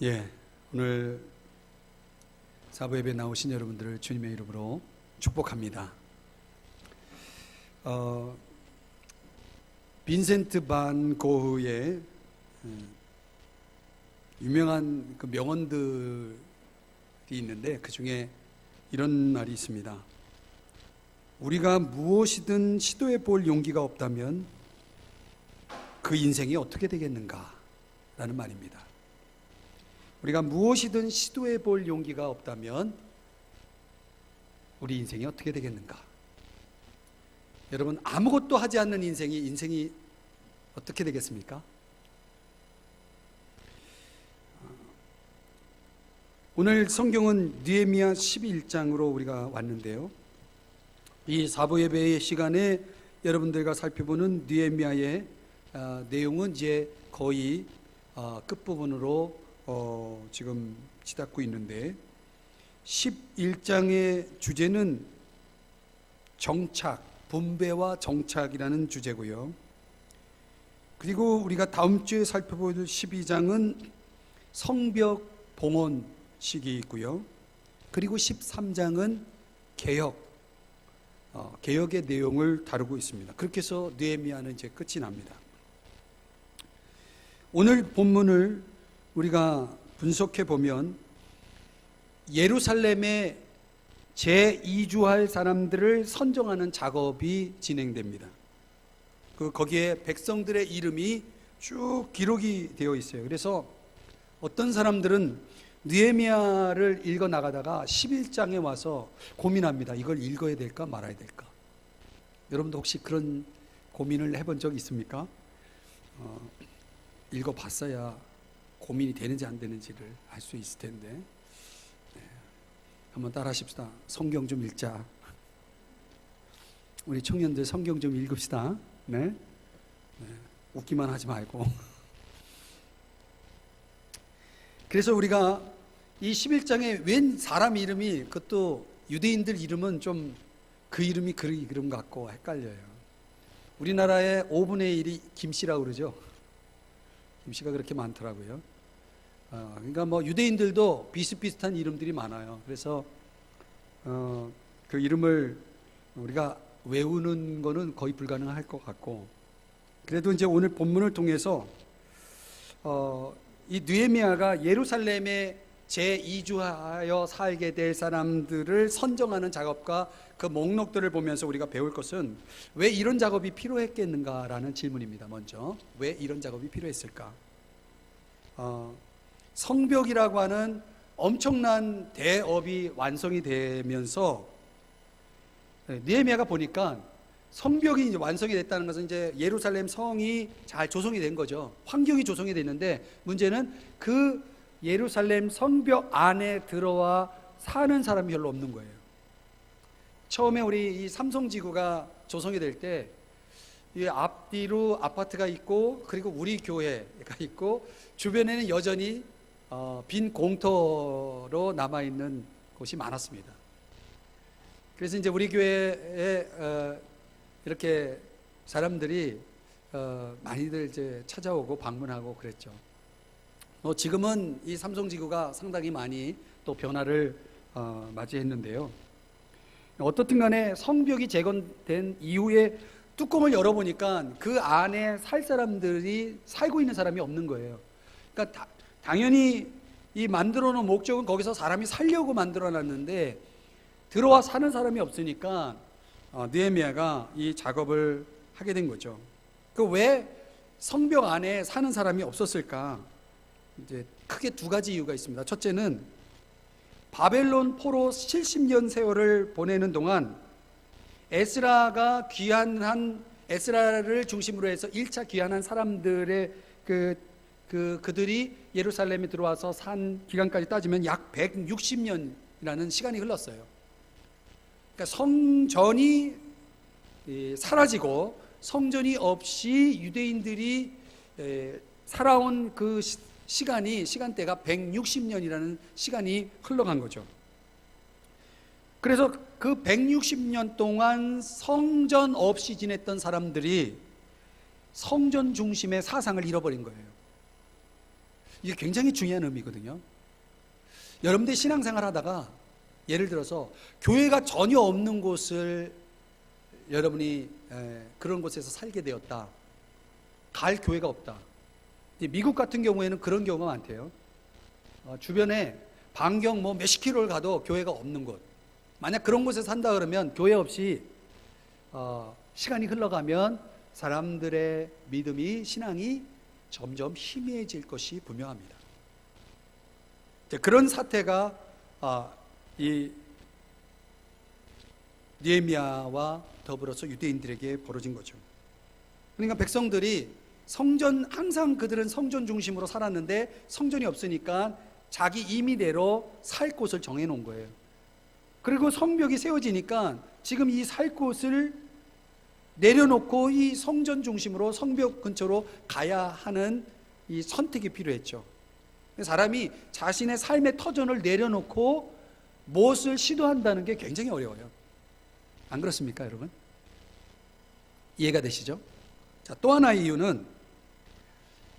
예, 오늘 사부 예배 나오신 여러분들을 주님의 이름으로 축복합니다. 빈센트 반 고흐의 유명한 그 명언들이 있는데 그 중에 이런 말이 있습니다. 우리가 무엇이든 시도해 볼 용기가 없다면 그 인생이 어떻게 되겠는가? 라는 말입니다. 우리가 무엇이든 시도해 볼 용기가 없다면 우리 인생이 어떻게 되겠는가? 여러분, 아무것도 하지 않는 인생이 어떻게 되겠습니까? 오늘 성경은 느헤미야 11장으로 우리가 왔는데요. 이 사부 예배의 시간에 여러분들과 살펴보는 느헤미야의 내용은 이제 거의 끝부분으로 지금 치닫고 있는데 11장의 주제는 정착, 분배와 정착이라는 주제고요. 그리고 우리가 다음 주에 살펴볼 12장은 성벽 봉헌식이 있고요. 그리고 13장은 개혁의 내용을 다루고 있습니다. 그렇게 해서 느헤미야는 이제 끝이 납니다. 오늘 본문을 우리가 분석해 보면 예루살렘에 제2주할 사람들을 선정하는 작업이 진행됩니다. 거기에 백성들의 이름이 쭉 기록이 되어 있어요. 그래서 어떤 사람들은 느헤미야를 읽어 나가다가 11장에 와서 고민합니다. 이걸 읽어야 될까 말아야 될까? 여러분도 혹시 그런 고민을 해본 적 있습니까? 읽어봤어야 고민이 되는지 안 되는지를 알 수 있을 텐데, 네. 한번 따라 하십시다. 성경 좀 읽자. 우리 청년들 성경 좀 읽읍시다. 네? 웃기만 하지 말고. 그래서 우리가 이 11장에 웬 사람 이름이, 그것도 유대인들 이름은 좀 그 이름이 그 이름 같고 헷갈려요. 우리나라의 5분의 1이 김씨라고 그러죠. 김씨가 그렇게 많더라고요. 그러니까 뭐 유대인들도 비슷비슷한 이름들이 많아요. 그래서 그 이름을 우리가 외우는 거는 거의 불가능할 것 같고, 그래도 이제 오늘 본문을 통해서 이 느헤미야가 예루살렘에 제2주하여 살게 될 사람들을 선정하는 작업과 그 목록들을 보면서 우리가 배울 것은 왜 이런 작업이 필요했겠는가라는 질문입니다. 먼저 왜 이런 작업이 필요했을까? 성벽이라고 하는 엄청난 대업이 완성이 되면서 느헤미야가 보니까 성벽이 이제 완성이 됐다는 것은 이제 예루살렘 성이 잘 조성이 된 거죠. 환경이 조성이 됐는데 문제는 그 예루살렘 성벽 안에 들어와 사는 사람이 별로 없는 거예요. 처음에 우리 이 삼성지구가 조성이 될 때 이 앞뒤로 아파트가 있고, 그리고 우리 교회가 있고, 주변에는 여전히 빈 공터로 남아있는 곳이 많았습니다. 그래서 이제 우리 교회에 이렇게 사람들이 많이들 이제 찾아오고 방문하고 그랬죠. 지금은 이 삼성지구가 상당히 많이 또 변화를 맞이했는데요. 어떻든 간에 성벽이 재건된 이후에 뚜껑을 열어보니까 그 안에 살 사람들이 살고 있는 사람이 없는 거예요. 그러니까 당연히 이 만들어 놓은 목적은 거기서 사람이 살려고 만들어 놨는데 들어와 사는 사람이 없으니까 느헤미야가 이 작업을 하게 된 거죠. 왜 성벽 안에 사는 사람이 없었을까? 이제 크게 두 가지 이유가 있습니다. 첫째는 바벨론 포로 70년 세월을 보내는 동안 에스라가 귀환한, 에스라를 중심으로 해서 1차 귀환한 사람들의 그들이 예루살렘에 들어와서 산 기간까지 따지면 약 160년이라는 시간이 흘렀어요. 그러니까 성전이 사라지고 성전이 없이 유대인들이 살아온 그 시간대가 160년이라는 시간이 흘러간 거죠. 그래서 그 160년 동안 성전 없이 지냈던 사람들이 성전 중심의 사상을 잃어버린 거예요. 이게 굉장히 중요한 의미거든요. 여러분들이 신앙생활 하다가 예를 들어서 교회가 전혀 없는 곳을 여러분이 그런 곳에서 살게 되었다. 갈 교회가 없다. 미국 같은 경우에는 그런 경우가 많대요. 주변에 반경 뭐 몇십 킬로를 가도 교회가 없는 곳. 만약 그런 곳에 산다 그러면 교회 없이 시간이 흘러가면 사람들의 믿음이, 신앙이 점점 희미해질 것이 분명합니다. 그런 사태가 이 느헤미야와 더불어서 유대인들에게 벌어진 거죠. 그러니까 백성들이 항상 그들은 성전 중심으로 살았는데 성전이 없으니까 자기 임의대로 살 곳을 정해놓은 거예요. 그리고 성벽이 세워지니까 지금 이 살 곳을 내려놓고 이 성전 중심으로 성벽 근처로 가야 하는 이 선택이 필요했죠. 사람이 자신의 삶의 터전을 내려놓고 무엇을 시도한다는 게 굉장히 어려워요. 안 그렇습니까, 여러분? 이해가 되시죠? 자, 또 하나의 이유는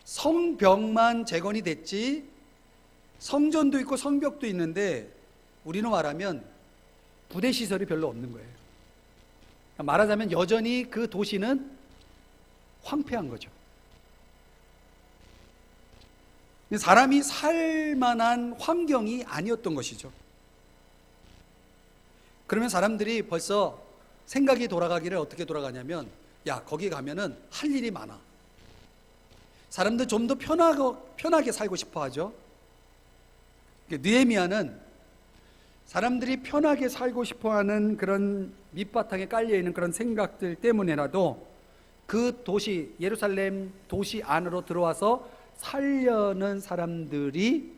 성벽만 재건이 됐지 성전도 있고 성벽도 있는데 우리는 말하면 부대 시설이 별로 없는 거예요. 말하자면 여전히 그 도시는 황폐한 거죠. 사람이 살 만한 환경이 아니었던 것이죠. 그러면 사람들이 벌써 생각이 돌아가기를 어떻게 돌아가냐면, 야, 거기 가면은 할 일이 많아. 사람들 좀 더 편하게 살고 싶어 하죠. 느헤미야는 사람들이 편하게 살고 싶어 하는 그런 밑바탕에 깔려있는 그런 생각들 때문에라도 그 도시, 예루살렘 도시 안으로 들어와서 살려는 사람들이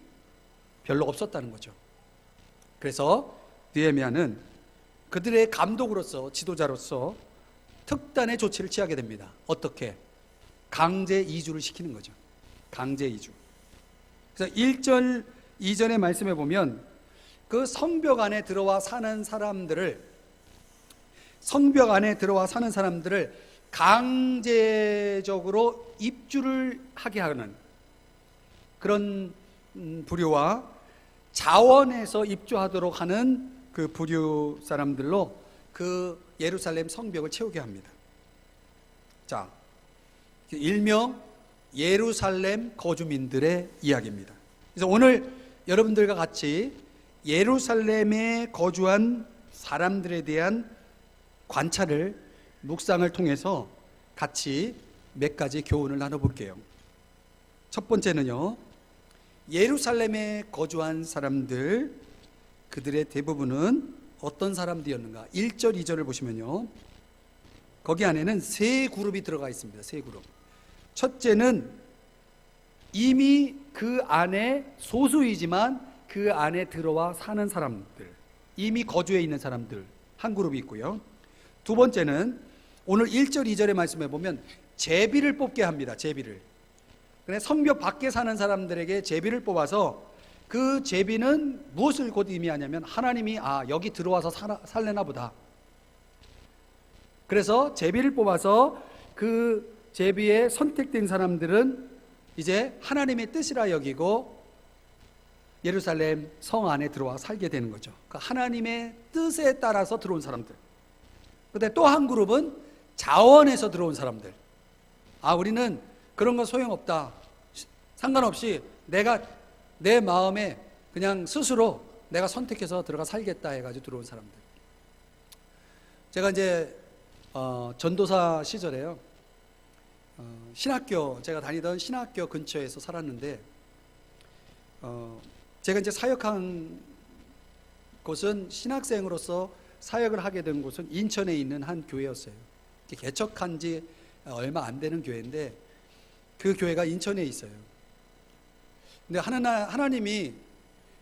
별로 없었다는 거죠. 그래서 느헤미야는 그들의 감독으로서, 지도자로서 특단의 조치를 취하게 됩니다. 어떻게? 강제 이주를 시키는 거죠. 강제 이주. 그래서 1절 2절의 말씀에 보면 그 성벽 안에 들어와 사는 사람들을 강제적으로 입주를 하게 하는 그런 부류와 자원해서 입주하도록 하는 그 부류 사람들로 그 예루살렘 성벽을 채우게 합니다. 자, 일명 예루살렘 거주민들의 이야기입니다. 그래서 오늘 여러분들과 같이 예루살렘에 거주한 사람들에 대한 관찰을, 묵상을 통해서 같이 몇 가지 교훈을 나눠볼게요. 첫 번째는요, 예루살렘에 거주한 사람들, 그들의 대부분은 어떤 사람들이었는가? 1절, 2절을 보시면요, 거기 안에는 세 그룹이 들어가 있습니다. 세 그룹. 첫째는 이미 그 안에 소수이지만 그 안에 들어와 사는 사람들, 이미 거주해 있는 사람들 한 그룹이 있고요. 두 번째는 오늘 1절, 2절의 말씀에 보면 제비를 뽑게 합니다. 제비를. 그래서 성벽 밖에 사는 사람들에게 제비를 뽑아서 그 제비는 무엇을 곧 의미하냐면 하나님이 여기 들어와서 살래나 보다. 그래서 제비를 뽑아서 그 제비에 선택된 사람들은 이제 하나님의 뜻이라 여기고 예루살렘 성 안에 들어와 살게 되는 거죠. 그러니까 하나님의 뜻에 따라서 들어온 사람들. 그런데 또 한 그룹은 자원해서 들어온 사람들. 우리는 그런 건 소용없다. 상관없이 내가 내 마음에 그냥 스스로 내가 선택해서 들어가 살겠다 해가지고 들어온 사람들. 제가 이제 전도사 시절에요, 신학교, 제가 다니던 신학교 근처에서 살았는데, 제가 이제 사역한 곳은, 신학생으로서 사역을 하게 된 곳은 인천에 있는 한 교회였어요. 개척한 지 얼마 안 되는 교회인데 그 교회가 인천에 있어요. 근데 하나님이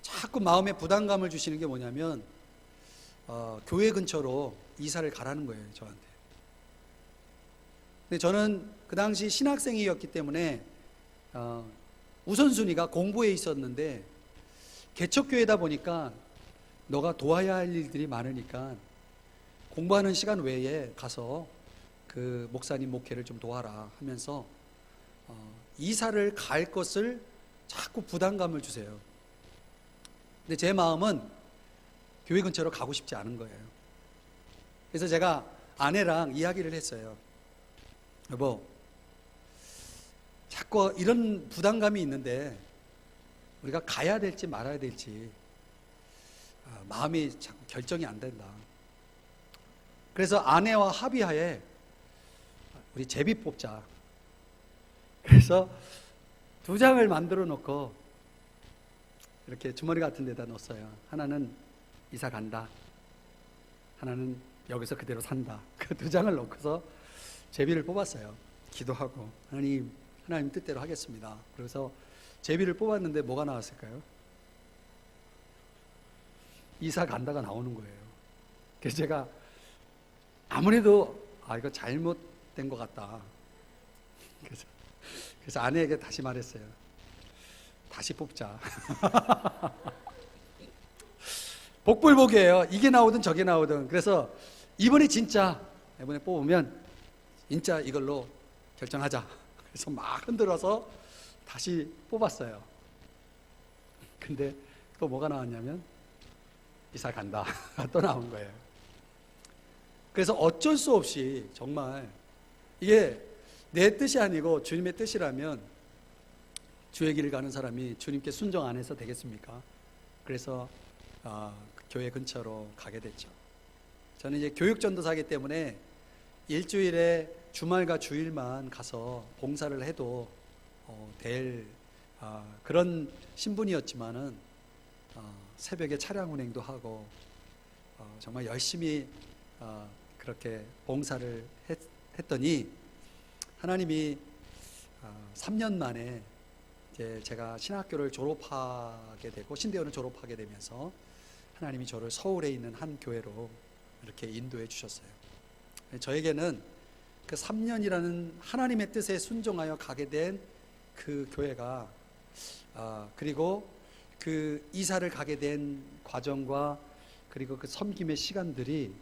자꾸 마음에 부담감을 주시는 게 뭐냐면 교회 근처로 이사를 가라는 거예요, 저한테. 근데 저는 그 당시 신학생이었기 때문에 우선순위가 공부에 있었는데, 개척교회다 보니까 너가 도와야 할 일들이 많으니까 공부하는 시간 외에 가서 그 목사님 목회를 좀 도와라 하면서 이사를 갈 것을 자꾸 부담감을 주세요. 근데 제 마음은 교회 근처로 가고 싶지 않은 거예요. 그래서 제가 아내랑 이야기를 했어요. 여보, 자꾸 이런 부담감이 있는데 우리가 가야 될지 말아야 될지 마음이 자꾸 결정이 안 된다. 그래서 아내와 합의하에 우리 제비 뽑자. 그래서 2장을 만들어 놓고 이렇게 주머니 같은 데다 넣었어요. 하나는 이사 간다, 하나는 여기서 그대로 산다. 그 2장을 넣고서 제비를 뽑았어요. 기도하고 하나님 뜻대로 하겠습니다. 그래서 제비를 뽑았는데 뭐가 나왔을까요? 이사 간다가 나오는 거예요. 그래서 제가 아무래도 이거 잘못된 것 같다. 그래서 아내에게 다시 말했어요. 다시 뽑자. 복불복이에요. 이게 나오든 저게 나오든. 그래서 이번에 뽑으면 진짜 이걸로 결정하자. 그래서 막 흔들어서 다시 뽑았어요. 근데 또 뭐가 나왔냐면 이사 간다. 또 나온 거예요. 그래서 어쩔 수 없이 정말 이게 내 뜻이 아니고 주님의 뜻이라면 주의 길을 가는 사람이 주님께 순종 안 해서 되겠습니까? 그래서 교회 근처로 가게 됐죠. 저는 이제 교육전도사이기 때문에 일주일에 주말과 주일만 가서 봉사를 해도 될 그런 신분이었지만은 새벽에 차량 운행도 하고 정말 열심히 그렇게 봉사를 했더니 하나님이 3년 만에 이제 제가 신학교를 졸업하게 되고 신대원을 졸업하게 되면서 하나님이 저를 서울에 있는 한 교회로 이렇게 인도해 주셨어요. 저에게는 그 3년이라는 하나님의 뜻에 순종하여 가게 된 그 교회가 그리고 그 이사를 가게 된 과정과 그리고 그 섬김의 시간들이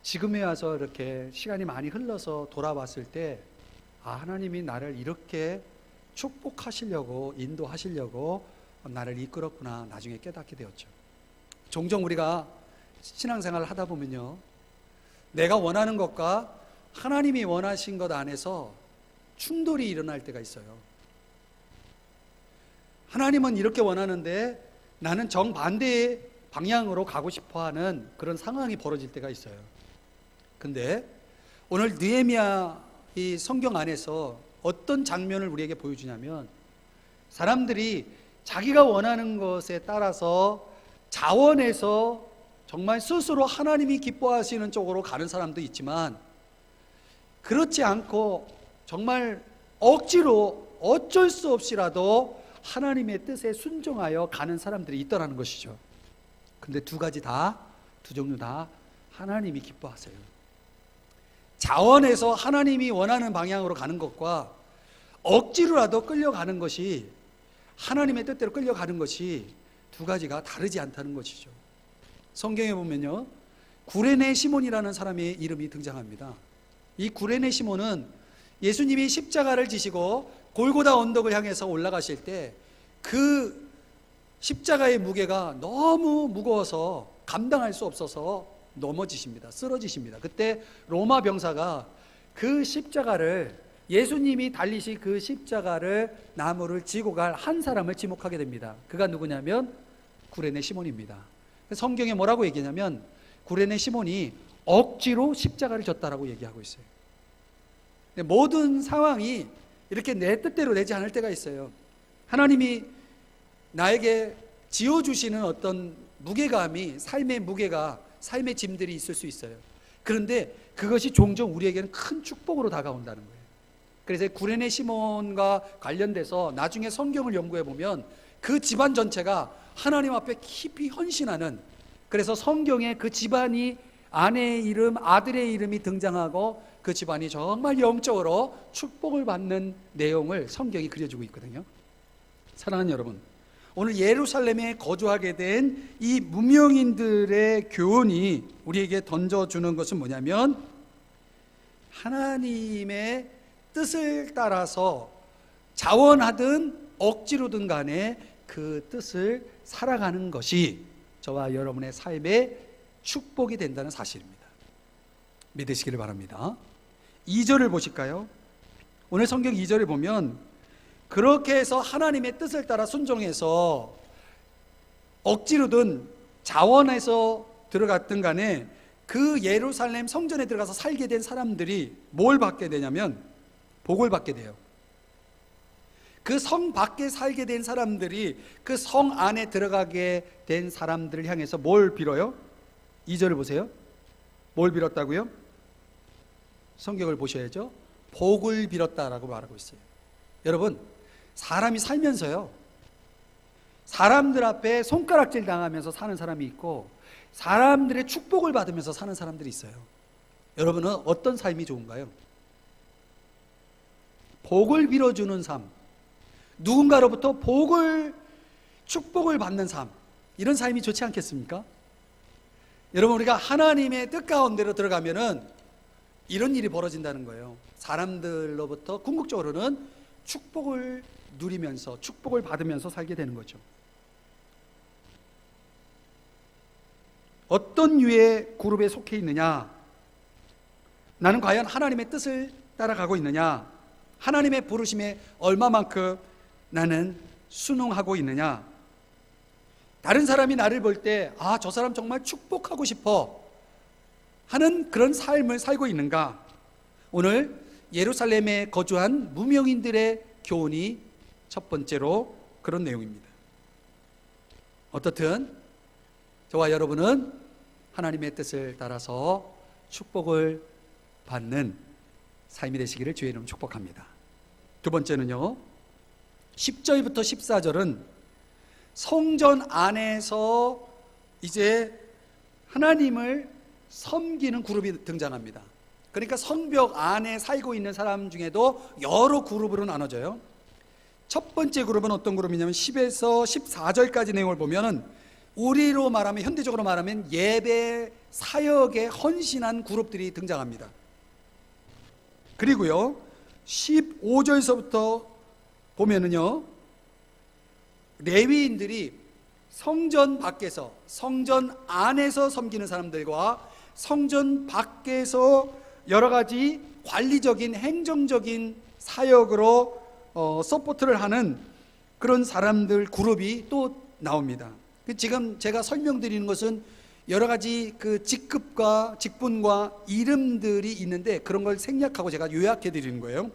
지금에 와서 이렇게 시간이 많이 흘러서 돌아봤을 때 하나님이 나를 이렇게 축복하시려고 인도하시려고 나를 이끌었구나 나중에 깨닫게 되었죠. 종종 우리가 신앙생활을 하다 보면요, 내가 원하는 것과 하나님이 원하신 것 안에서 충돌이 일어날 때가 있어요. 하나님은 이렇게 원하는데 나는 정반대의 방향으로 가고 싶어하는 그런 상황이 벌어질 때가 있어요. 근데 오늘 느헤미야 이 성경 안에서 어떤 장면을 우리에게 보여주냐면, 사람들이 자기가 원하는 것에 따라서 자원해서 정말 스스로 하나님이 기뻐하시는 쪽으로 가는 사람도 있지만, 그렇지 않고 정말 억지로 어쩔 수 없이라도 하나님의 뜻에 순종하여 가는 사람들이 있더라는 것이죠. 근데 두 종류 다 하나님이 기뻐하세요. 자원해서 하나님이 원하는 방향으로 가는 것과 억지로라도 끌려가는 것이, 하나님의 뜻대로 끌려가는 것이 두 가지가 다르지 않다는 것이죠. 성경에 보면요, 구레네 시몬이라는 사람의 이름이 등장합니다. 이 구레네 시몬은 예수님이 십자가를 지시고 골고다 언덕을 향해서 올라가실 때 그 십자가의 무게가 너무 무거워서 감당할 수 없어서 넘어지십니다. 쓰러지십니다. 그때 로마 병사가 그 십자가를, 예수님이 달리신 그 십자가를, 나무를 지고 갈 한 사람을 지목하게 됩니다. 그가 누구냐면 구레네 시몬입니다. 성경에 뭐라고 얘기하냐면 구레네 시몬이 억지로 십자가를 졌다라고 얘기하고 있어요. 모든 상황이 이렇게 내 뜻대로 되지 않을 때가 있어요. 하나님이 나에게 지어주시는 어떤 무게감이, 삶의 무게가, 삶의 짐들이 있을 수 있어요. 그런데 그것이 종종 우리에게는 큰 축복으로 다가온다는 거예요. 그래서 구레네 시몬과 관련돼서 나중에 성경을 연구해 보면 그 집안 전체가 하나님 앞에 깊이 헌신하는, 그래서 성경에 그 집안이 아내의 이름, 아들의 이름이 등장하고 그 집안이 정말 영적으로 축복을 받는 내용을 성경이 그려주고 있거든요. 사랑하는 여러분, 오늘 예루살렘에 거주하게 된 이 무명인들의 교훈이 우리에게 던져주는 것은 뭐냐면, 하나님의 뜻을 따라서 자원하든 억지로든 간에 그 뜻을 살아가는 것이 저와 여러분의 삶의 축복이 된다는 사실입니다. 믿으시기를 바랍니다. 2절을 보실까요? 오늘 성경 2절을 보면 그렇게 해서 하나님의 뜻을 따라 순종해서 억지로든 자원해서 들어갔든 간에 그 예루살렘 성전에 들어가서 살게 된 사람들이 뭘 받게 되냐면 복을 받게 돼요. 그 성 밖에 살게 된 사람들이 그 성 안에 들어가게 된 사람들을 향해서 뭘 빌어요? 2절을 보세요. 뭘 빌었다고요? 성경을 보셔야죠. 복을 빌었다라고 말하고 있어요. 여러분, 사람이 살면서요, 사람들 앞에 손가락질 당하면서 사는 사람이 있고 사람들의 축복을 받으면서 사는 사람들이 있어요. 여러분은 어떤 삶이 좋은가요? 복을 빌어주는 삶, 누군가로부터 복을, 축복을 받는 삶, 이런 삶이 좋지 않겠습니까? 여러분, 우리가 하나님의 뜻 가운데로 들어가면은 이런 일이 벌어진다는 거예요. 사람들로부터 궁극적으로는 축복을 누리면서, 축복을 받으면서 살게 되는 거죠. 어떤 유의 그룹에 속해 있느냐? 나는 과연 하나님의 뜻을 따라가고 있느냐? 하나님의 부르심에 얼마만큼 나는 순응하고 있느냐? 다른 사람이 나를 볼 때 아, 저 사람 정말 축복하고 싶어 하는 그런 삶을 살고 있는가? 오늘 예루살렘에 거주한 무명인들의 교훈이 첫 번째로 그런 내용입니다. 어떻든 저와 여러분은 하나님의 뜻을 따라서 축복을 받는 삶이 되시기를 주의 이름으로 축복합니다. 두 번째는요, 10절부터 14절은 성전 안에서 이제 하나님을 섬기는 그룹이 등장합니다. 그러니까 성벽 안에 살고 있는 사람 중에도 여러 그룹으로 나눠져요. 첫 번째 그룹은 어떤 그룹이냐면 10에서 14절까지 내용을 보면은 우리로 말하면, 현대적으로 말하면 예배 사역에 헌신한 그룹들이 등장합니다. 그리고요 15절서부터 보면은요, 레위인들이 성전 밖에서, 성전 안에서 섬기는 사람들과 성전 밖에서 여러 가지 관리적인, 행정적인 사역으로 서포트를 하는 그런 사람들 그룹이 또 나옵니다. 지금 제가 설명드리는 것은 여러 가지 그 직급과 직분과 이름들이 있는데 그런 걸 생략하고 제가 요약해 드리는 거예요.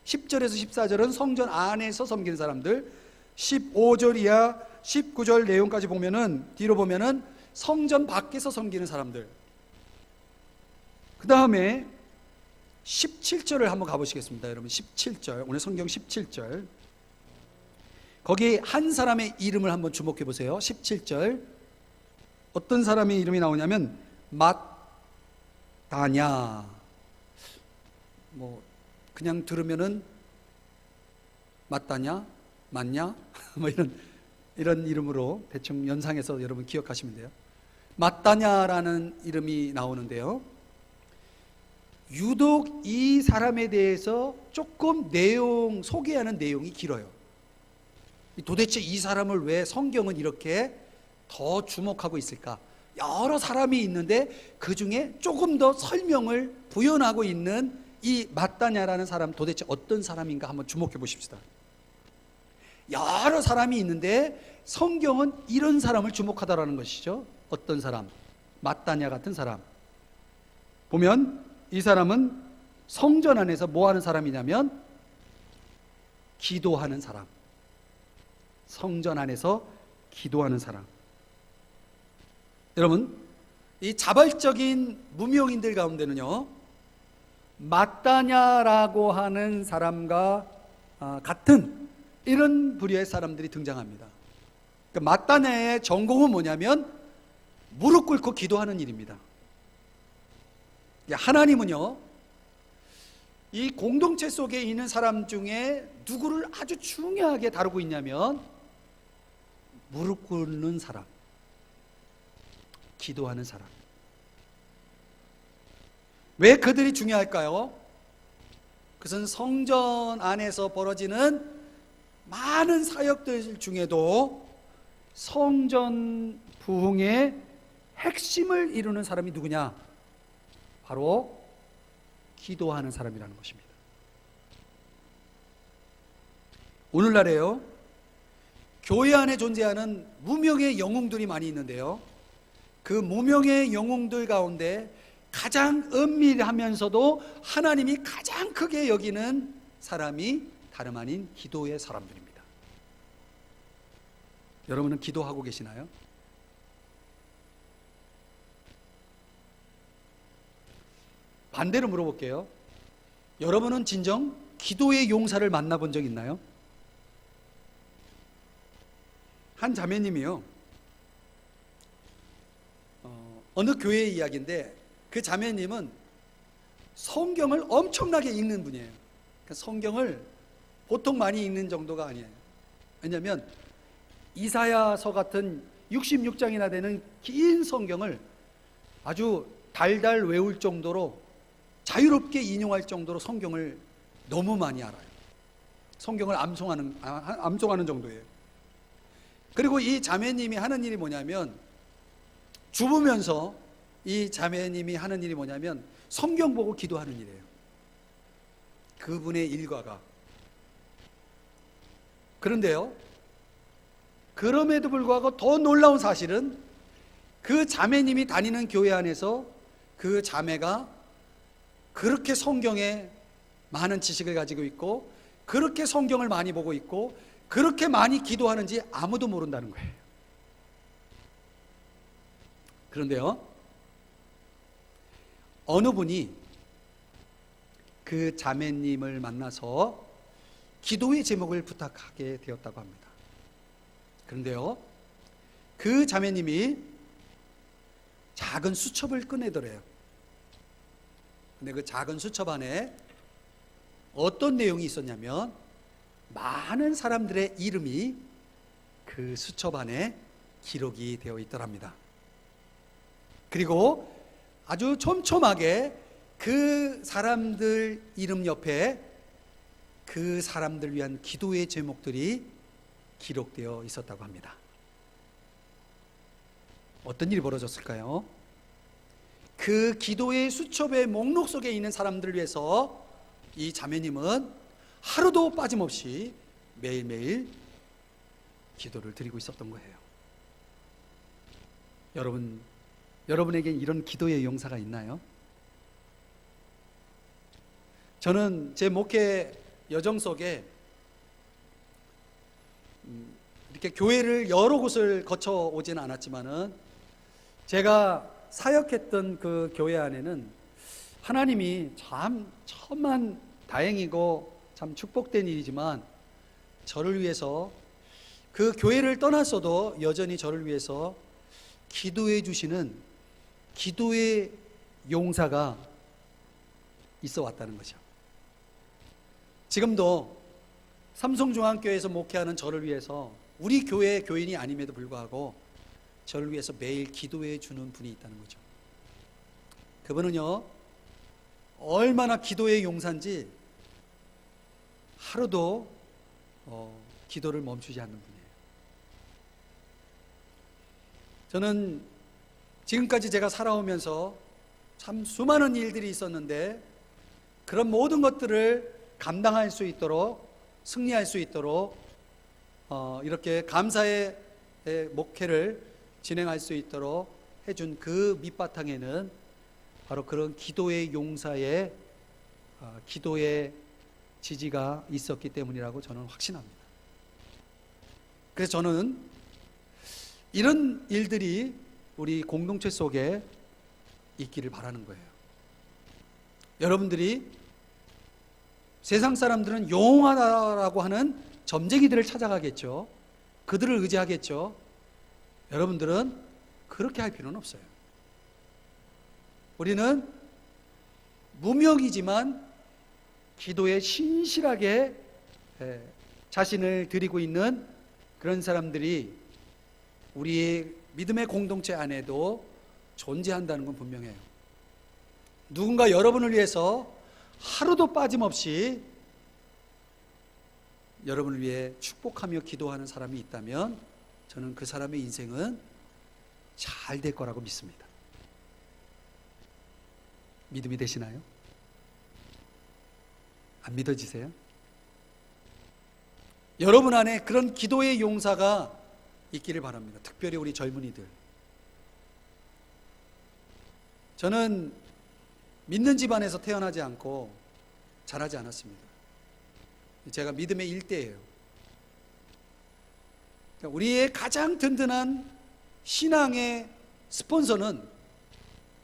10절에서 14절은 성전 안에서 섬기는 사람들, 15절 이하 19절 내용까지 보면은, 뒤로 보면은 성전 밖에서 섬기는 사람들. 그 다음에 17절을 한번 가보시겠습니다. 여러분 17절, 오늘 성경 17절, 거기 한 사람의 이름을 한번 주목해 보세요. 17절 어떤 사람의 이름이 나오냐면 맏다냐. 뭐 그냥 들으면은 맞다냐, 맞냐, 뭐 이런 이름으로 대충 연상해서 여러분 기억하시면 돼요. 맏다냐라는 이름이 나오는데요, 유독 이 사람에 대해서 조금 소개하는 내용이 길어요. 도대체 이 사람을 왜 성경은 이렇게 더 주목하고 있을까? 여러 사람이 있는데 그 중에 조금 더 설명을 부연하고 있는 이 맏다냐라는 사람, 도대체 어떤 사람인가 한번 주목해 보십시다. 여러 사람이 있는데 성경은 이런 사람을 주목하다라는 것이죠. 어떤 사람? 맏다냐 같은 사람. 보면 이 사람은 성전 안에서 뭐 하는 사람이냐면 기도하는 사람. 성전 안에서 기도하는 사람. 여러분, 이 자발적인 무명인들 가운데는요, 맏다냐라고 하는 사람과 같은 이런 부류의 사람들이 등장합니다. 그러니까 맏다냐의 전공은 뭐냐면 무릎 꿇고 기도하는 일입니다. 하나님은요, 이 공동체 속에 있는 사람 중에 누구를 아주 중요하게 다루고 있냐면 무릎 꿇는 사람, 기도하는 사람. 왜 그들이 중요할까요? 그것은 성전 안에서 벌어지는 많은 사역들 중에도 성전 부흥의 핵심을 이루는 사람이 누구냐? 바로 기도하는 사람이라는 것입니다. 오늘날에요, 교회 안에 존재하는 무명의 영웅들이 많이 있는데요, 그 무명의 영웅들 가운데 가장 은밀하면서도 하나님이 가장 크게 여기는 사람이 다름 아닌 기도의 사람들입니다. 여러분은 기도하고 계시나요? 반대로 물어볼게요. 여러분은 진정 기도의 용사를 만나본 적 있나요? 한 자매님이요, 어느 교회의 이야기인데, 그 자매님은 성경을 엄청나게 읽는 분이에요. 그러니까 성경을 보통 많이 읽는 정도가 아니에요. 왜냐하면 이사야서 같은 66장이나 되는 긴 성경을 아주 달달 외울 정도로, 자유롭게 인용할 정도로 성경을 너무 많이 알아요. 성경을 암송하는 정도예요. 그리고 이 자매님이 하는 일이 뭐냐면, 주부면서 이 자매님이 하는 일이 뭐냐면 성경 보고 기도하는 일이에요. 그분의 일과가. 그런데요, 그럼에도 불구하고 더 놀라운 사실은, 그 자매님이 다니는 교회 안에서 그 자매가 그렇게 성경에 많은 지식을 가지고 있고, 그렇게 성경을 많이 보고 있고, 그렇게 많이 기도하는지 아무도 모른다는 거예요. 그런데요, 어느 분이 그 자매님을 만나서 기도의 제목을 부탁하게 되었다고 합니다. 그런데요, 그 자매님이 작은 수첩을 꺼내더래요. 근데 그 작은 수첩 안에 어떤 내용이 있었냐면, 많은 사람들의 이름이 그 수첩 안에 기록이 되어 있더랍니다. 그리고 아주 촘촘하게 그 사람들 이름 옆에 그 사람들 위한 기도의 제목들이 기록되어 있었다고 합니다. 어떤 일이 벌어졌을까요? 그 기도의 수첩의 목록 속에 있는 사람들을 위해서 이 자매님은 하루도 빠짐없이 매일매일 기도를 드리고 있었던 거예요. 여러분에게 이런 기도의 용사가 있나요? 저는 제 목회 여정 속에 이렇게 교회를 여러 곳을 거쳐 오지는 않았지만은, 제가 사역했던 그 교회 안에는 하나님이 참 천만 다행이고 참 축복된 일이지만, 저를 위해서, 그 교회를 떠났어도 여전히 저를 위해서 기도해 주시는 기도의 용사가 있어 왔다는 거죠. 지금도 삼성중앙교회에서 목회하는 저를 위해서, 우리 교회 교인이 아님에도 불구하고 저를 위해서 매일 기도해 주는 분이 있다는 거죠. 그분은요, 얼마나 기도의 용사인지 하루도 기도를 멈추지 않는 분이에요. 저는 지금까지 제가 살아오면서 참 수많은 일들이 있었는데, 그런 모든 것들을 감당할 수 있도록, 승리할 수 있도록 이렇게 감사의 목회를 진행할 수 있도록 해준 그 밑바탕에는 바로 그런 기도의 용사의 기도의 지지가 있었기 때문이라고 저는 확신합니다. 그래서 저는 이런 일들이 우리 공동체 속에 있기를 바라는 거예요. 여러분들이, 세상 사람들은 영원하다라고 하는 점쟁이들을 찾아가겠죠. 그들을 의지하겠죠. 여러분들은 그렇게 할 필요는 없어요. 우리는 무명이지만 기도에 신실하게 자신을 드리고 있는 그런 사람들이 우리의 믿음의 공동체 안에도 존재한다는 건 분명해요. 누군가 여러분을 위해서 하루도 빠짐없이 여러분을 위해 축복하며 기도하는 사람이 있다면 저는 그 사람의 인생은 잘 될 거라고 믿습니다. 믿음이 되시나요? 안 믿어지세요? 여러분 안에 그런 기도의 용사가 있기를 바랍니다. 특별히 우리 젊은이들. 저는 믿는 집안에서 태어나지 않고 자라지 않았습니다. 제가 믿음의 일대예요. 우리의 가장 든든한 신앙의 스폰서는,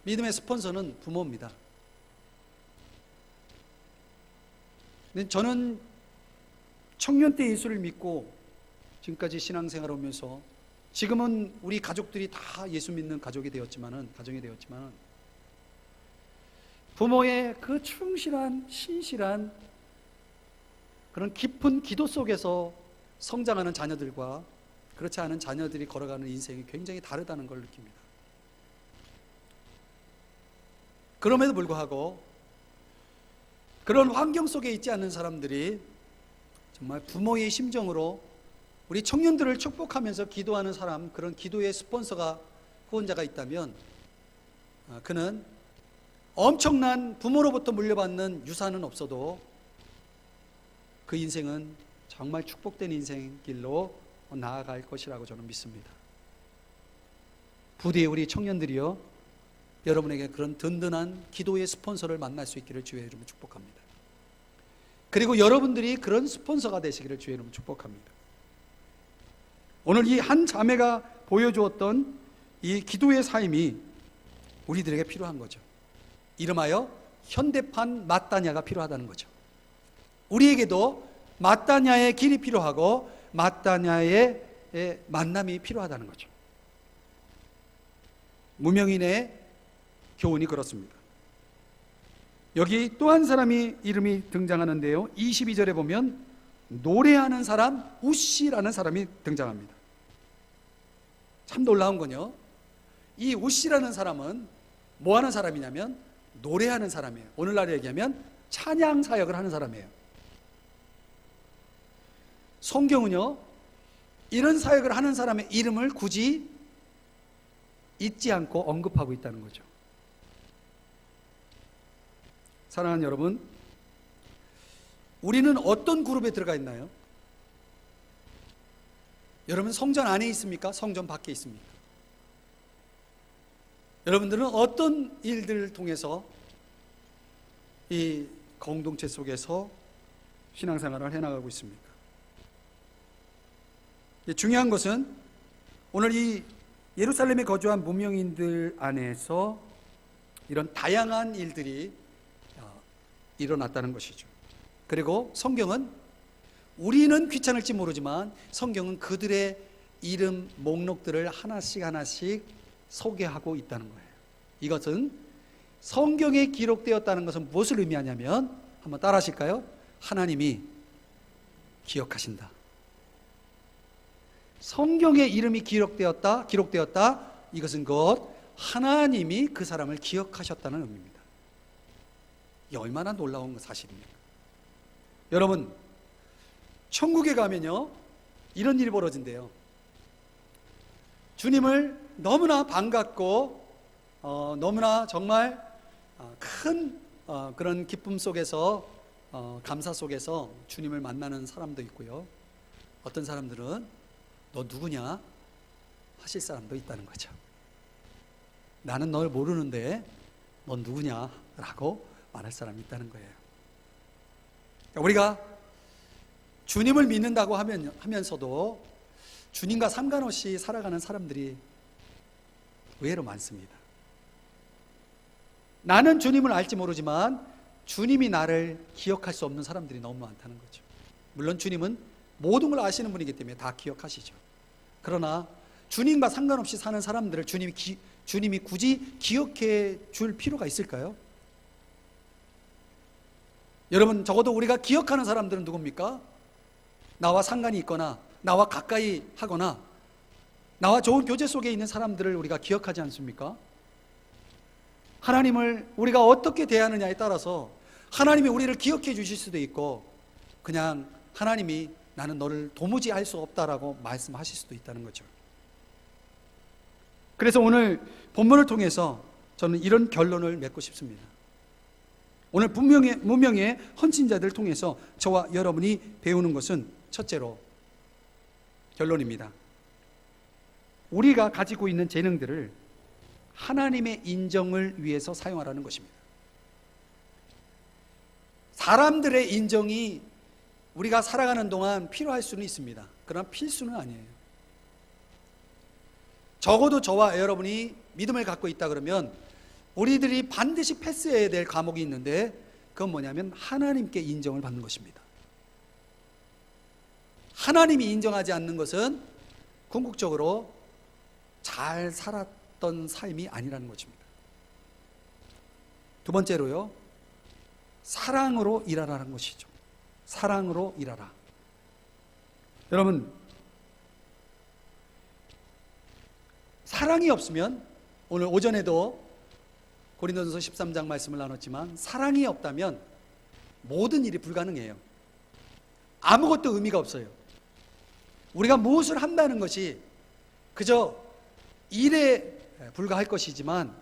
믿음의 스폰서는 부모입니다. 근데 저는 청년 때 예수를 믿고 지금까지 신앙생활을 하면서 지금은 우리 가족들이 다 예수 믿는 가정이 되었지만은 부모의 그 충실한 신실한 그런 깊은 기도 속에서 성장하는 자녀들과 그렇지 않은 자녀들이 걸어가는 인생이 굉장히 다르다는 걸 느낍니다. 그럼에도 불구하고 그런 환경 속에 있지 않는 사람들이 정말 부모의 심정으로 우리 청년들을 축복하면서 기도하는 사람, 그런 기도의 스폰서가, 후원자가 있다면 그는 엄청난 부모로부터 물려받는 유산은 없어도 그 인생은 정말 축복된 인생 길로 나아갈 것이라고 저는 믿습니다. 부디 우리 청년들이요, 여러분에게 그런 든든한 기도의 스폰서를 만날 수 있기를 주의 이름으로 축복합니다. 그리고 여러분들이 그런 스폰서가 되시기를 주의 이름으로 축복합니다. 오늘 이 한 자매가 보여주었던 이 기도의 삶이 우리들에게 필요한 거죠. 이름하여 현대판 마따냐가 필요하다는 거죠. 우리에게도 마따냐의 길이 필요하고 마따냐의 만남이 필요하다는 거죠. 무명인의 교훈이 그렇습니다. 여기 또 한 사람이 이름이 등장하는데요, 22절에 보면 노래하는 사람 우시라는 사람이 등장합니다. 참 놀라운 건요, 이 우시라는 사람은 뭐 하는 사람이냐면 노래하는 사람이에요. 오늘날 얘기하면 찬양 사역을 하는 사람이에요. 성경은요, 이런 사역을 하는 사람의 이름을 굳이 잊지 않고 언급하고 있다는 거죠. 사랑하는 여러분, 우리는 어떤 그룹에 들어가 있나요? 여러분 성전 안에 있습니까? 성전 밖에 있습니까? 여러분들은 어떤 일들을 통해서 이 공동체 속에서 신앙생활을 해나가고 있습니까? 중요한 것은 오늘 이 예루살렘에 거주한 무명인들 안에서 이런 다양한 일들이 일어났다는 것이죠. 그리고 성경은, 우리는 귀찮을지 모르지만 성경은 그들의 이름 목록들을 하나씩 소개하고 있다는 거예요. 이것은 성경에 기록되었다는 것은 무엇을 의미하냐면, 한번 따라 하실까요? 하나님이 기억하신다. 성경에 이름이 기록되었다. 이것은 곧 하나님이 그 사람을 기억하셨다는 의미입니다. 이게 얼마나 놀라운 사실입니까? 여러분, 천국에 가면요, 이런 일이 벌어진대요. 주님을 너무나 반갑고 너무나 정말 큰 그런 기쁨 속에서 감사 속에서 주님을 만나는 사람도 있고요, 어떤 사람들은 너 누구냐 하실 사람도 있다는 거죠. 나는 널 모르는데 넌 누구냐 라고 말할 사람이 있다는 거예요. 우리가 주님을 믿는다고 하면서도 주님과 상관없이 살아가는 사람들이 의외로 많습니다. 나는 주님을 알지 모르지만 주님이 나를 기억할 수 없는 사람들이 너무 많다는 거죠. 물론 주님은 모든 걸 아시는 분이기 때문에 다 기억하시죠. 그러나 주님과 상관없이 사는 사람들을 주님이 굳이 기억해 줄 필요가 있을까요? 여러분, 적어도 우리가 기억하는 사람들은 누굽니까? 나와 상관이 있거나 나와 가까이 하거나 나와 좋은 교제 속에 있는 사람들을 우리가 기억하지 않습니까? 하나님을 우리가 어떻게 대하느냐에 따라서 하나님이 우리를 기억해 주실 수도 있고, 그냥 하나님이 나는 너를 도무지 알 수 없다라고 말씀하실 수도 있다는 거죠. 그래서 오늘 본문을 통해서 저는 이런 결론을 맺고 싶습니다. 오늘 무명의 헌신자들을 통해서 저와 여러분이 배우는 것은 첫째로 결론입니다. 우리가 가지고 있는 재능들을 하나님의 인정을 위해서 사용하라는 것입니다. 사람들의 인정이 우리가 살아가는 동안 필요할 수는 있습니다. 그러나 필수는 아니에요. 적어도 저와 여러분이 믿음을 갖고 있다 그러면 우리들이 반드시 패스해야 될 과목이 있는데, 그건 뭐냐면 하나님께 인정을 받는 것입니다. 하나님이 인정하지 않는 것은 궁극적으로 잘 살았던 삶이 아니라는 것입니다. 두 번째로요, 사랑으로 일하라는 것이죠. 사랑으로 일하라. 여러분, 사랑이 없으면, 오늘 오전에도 고린도전서 13장 말씀을 나눴지만, 사랑이 없다면 모든 일이 불가능해요. 아무것도 의미가 없어요. 우리가 무엇을 한다는 것이 그저 일에 불과할 것이지만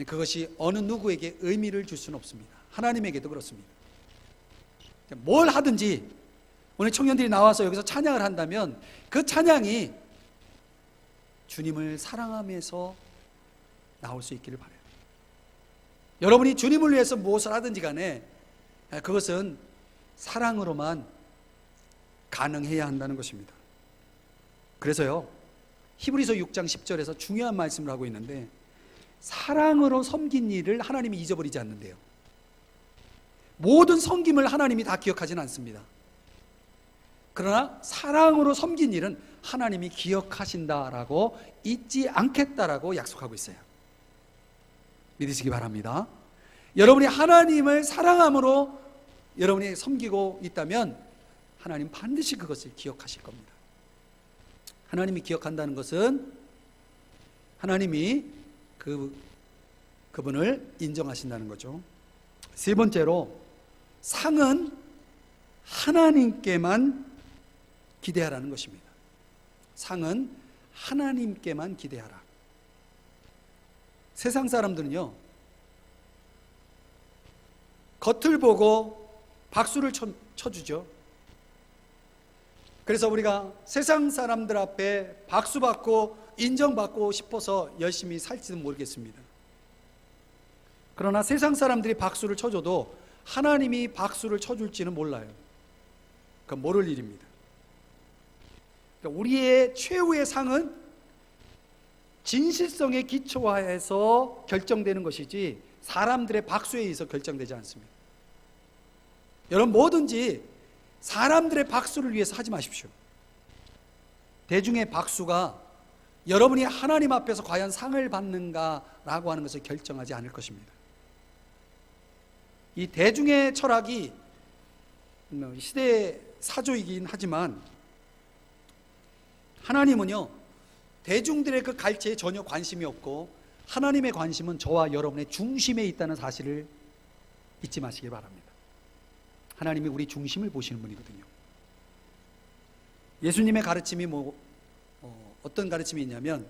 그것이 어느 누구에게 의미를 줄 수는 없습니다. 하나님에게도 그렇습니다. 뭘 하든지 오늘 청년들이 나와서 여기서 찬양을 한다면 그 찬양이 주님을 사랑하면서 나올 수 있기를 바라요. 여러분이 주님을 위해서 무엇을 하든지 간에 그것은 사랑으로만 가능해야 한다는 것입니다. 그래서요, 히브리서 6장 10절에서 중요한 말씀을 하고 있는데, 사랑으로 섬긴 일을 하나님이 잊어버리지 않는데요. 모든 섬김을 하나님이 다 기억하지는 않습니다. 그러나 사랑으로 섬긴 일은 하나님이 기억하신다라고, 잊지 않겠다라고 약속하고 있어요. 믿으시기 바랍니다. 여러분이 하나님을 사랑함으로 여러분이 섬기고 있다면 하나님 반드시 그것을 기억하실 겁니다. 하나님이 기억한다는 것은 하나님이 그분을 인정하신다는 거죠. 세 번째로, 상은 하나님께만 기대하라는 것입니다. 상은 하나님께만 기대하라. 세상 사람들은요, 겉을 보고 박수를 쳐주죠. 그래서 우리가 세상 사람들 앞에 박수받고 인정받고 싶어서 열심히 살지는 모르겠습니다. 그러나 세상 사람들이 박수를 쳐줘도 하나님이 박수를 쳐줄지는 몰라요. 그건 모를 일입니다. 그러니까 우리의 최후의 상은 진실성에 기초하여서 결정되는 것이지 사람들의 박수에 의해서 결정되지 않습니다. 여러분, 뭐든지 사람들의 박수를 위해서 하지 마십시오. 대중의 박수가 여러분이 하나님 앞에서 과연 상을 받는가라고 하는 것을 결정하지 않을 것입니다. 이 대중의 철학이 시대의 사조이긴 하지만 하나님은요, 대중들의 그 갈채에 전혀 관심이 없고 하나님의 관심은 저와 여러분의 중심에 있다는 사실을 잊지 마시기 바랍니다. 하나님이 우리 중심을 보시는 분이거든요. 예수님의 가르침이 어떤 가르침이 있냐면,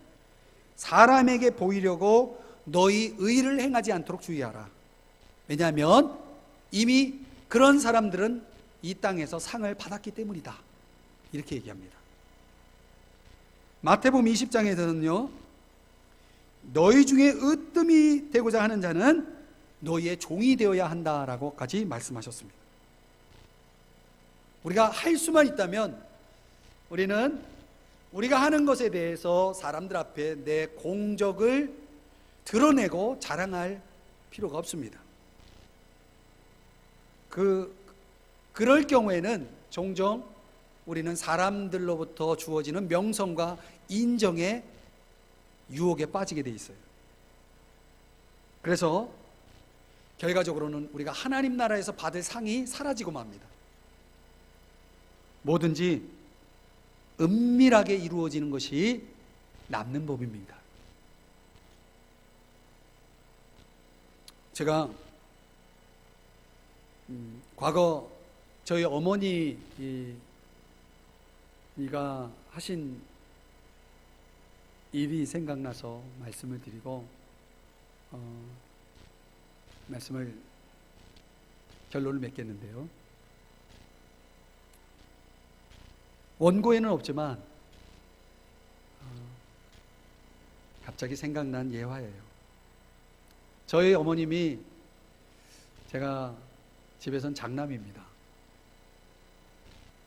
사람에게 보이려고 너희 의를 행하지 않도록 주의하라. 왜냐하면 이미 그런 사람들은 이 땅에서 상을 받았기 때문이다. 이렇게 얘기합니다. 마태복음 20장에서는요, 너희 중에 으뜸이 되고자 하는 자는 너희의 종이 되어야 한다라고까지 말씀하셨습니다. 우리가 할 수만 있다면 우리는 우리가 하는 것에 대해서 사람들 앞에 내 공적을 드러내고 자랑할 필요가 없습니다. 그럴 경우에는 종종 우리는 사람들로부터 주어지는 명성과 인정의 유혹에 빠지게 돼 있어요. 그래서 결과적으로는 우리가 하나님 나라에서 받을 상이 사라지고 맙니다. 뭐든지 은밀하게 이루어지는 것이 남는 법입니다. 제가 과거 저희 어머니 네가 하신 일이 생각나서 말씀을 드리고 말씀을 결론을 맺겠는데요. 원고에는 없지만 갑자기 생각난 예화예요. 저희 어머님이, 제가 집에선 장남입니다.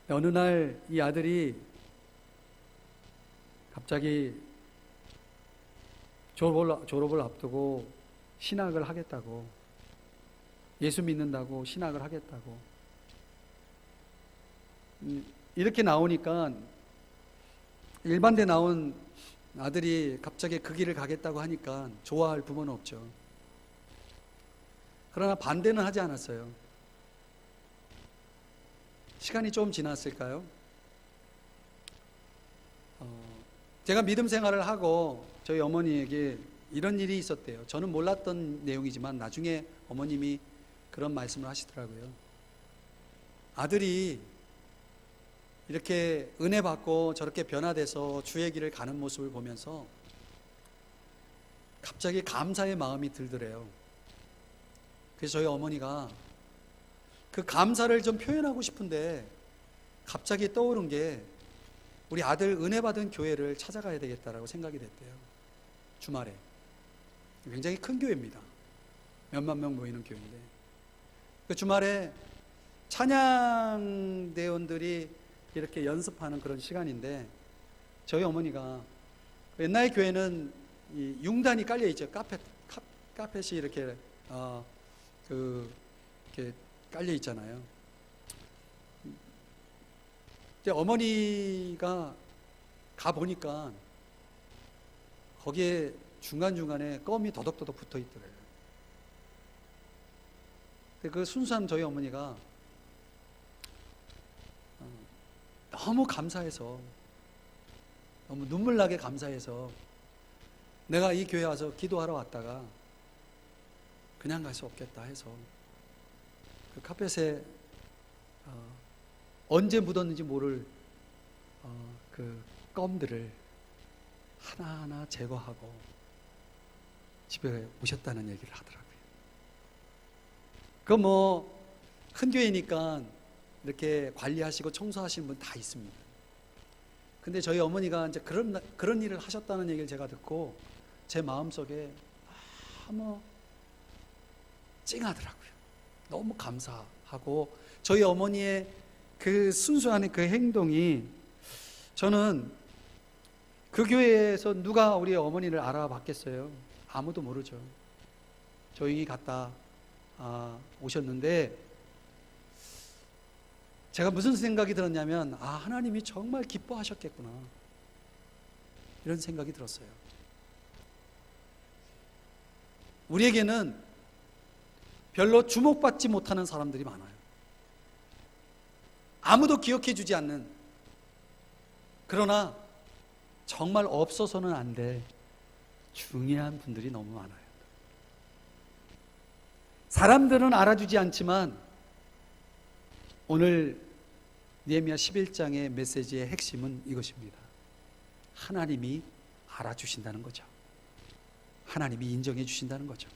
어느 날 이 아들이 갑자기 졸업을 앞두고 신학을 하겠다고, 예수 믿는다고 신학을 하겠다고 이렇게 나오니까, 일반대 나온 아들이 갑자기 그 길을 가겠다고 하니까 좋아할 부모는 없죠. 그러나 반대는 하지 않았어요. 시간이 좀 지났을까요? 제가 믿음 생활을 하고 저희 어머니에게 이런 일이 있었대요. 저는 몰랐던 내용이지만 나중에 어머님이 그런 말씀을 하시더라고요. 아들이 이렇게 은혜 받고 저렇게 변화돼서 주의 길을 가는 모습을 보면서 갑자기 감사의 마음이 들더래요. 그래서 저희 어머니가 그 감사를 좀 표현하고 싶은데 갑자기 떠오른 게, 우리 아들 은혜 받은 교회를 찾아가야 되겠다라고 생각이 됐대요. 주말에. 굉장히 큰 교회입니다. 몇만 명 모이는 교회인데, 그 주말에 찬양대원들이 이렇게 연습하는 그런 시간인데, 저희 어머니가, 옛날 교회는 이 융단이 깔려 있죠. 카펫이 이렇게 이렇게 깔려 있잖아요. 근데 어머니가 가 보니까 거기에 중간중간에 껌이 더덕더덕 붙어 있더래요. 근데 그 순수한 저희 어머니가 너무 감사해서, 너무 눈물 나게 감사해서, 내가 이 교회 와서 기도하러 왔다가 그냥 갈 수 없겠다 해서 그 카펫에 언제 묻었는지 모를 그 껌들을 하나하나 제거하고 집에 오셨다는 얘기를 하더라고요. 그 뭐 큰 교회니까 이렇게 관리하시고 청소하시는 분 다 있습니다. 근데 저희 어머니가 이제 그런 일을 하셨다는 얘기를 제가 듣고 제 마음속에 너무 찡하더라고요. 너무 감사하고, 저희 어머니의 그 순수한 그 행동이, 저는 그 교회에서 누가 우리 어머니를 알아봤겠어요? 아무도 모르죠. 조용히 갔다 오셨는데, 제가 무슨 생각이 들었냐면, 하나님이 정말 기뻐하셨겠구나, 이런 생각이 들었어요. 우리에게는 별로 주목받지 못하는 사람들이 많아요. 아무도 기억해 주지 않는, 그러나 정말 없어서는 안 될 중요한 분들이 너무 많아요. 사람들은 알아주지 않지만 오늘 느헤미야 11장의 메시지의 핵심은 이것입니다. 하나님이 알아주신다는 거죠. 하나님이 인정해 주신다는 거죠.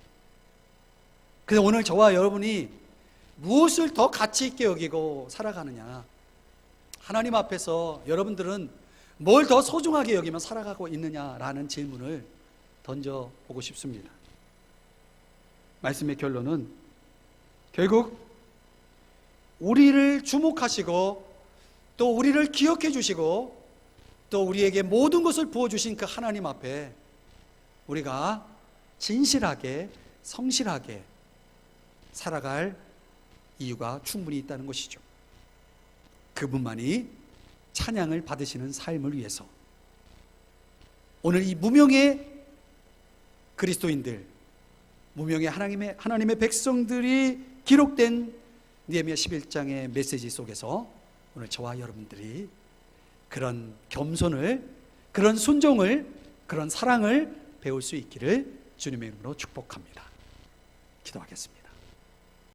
그래서 오늘 저와 여러분이 무엇을 더 가치 있게 여기고 살아가느냐, 하나님 앞에서 여러분들은 뭘 더 소중하게 여기며 살아가고 있느냐라는 질문을 던져보고 싶습니다. 말씀의 결론은 결국 우리를 주목하시고 또 우리를 기억해 주시고 또 우리에게 모든 것을 부어주신 그 하나님 앞에 우리가 진실하게 성실하게 살아갈 이유가 충분히 있다는 것이죠. 그분만이 찬양을 받으시는 삶을 위해서 오늘 이 무명의 그리스도인들, 무명의 하나님의 백성들이 기록된 느헤미야 11장의 메시지 속에서 오늘 저와 여러분들이 그런 겸손을, 그런 순종을, 그런 사랑을 배울 수 있기를 주님의 이름으로 축복합니다. 기도하겠습니다.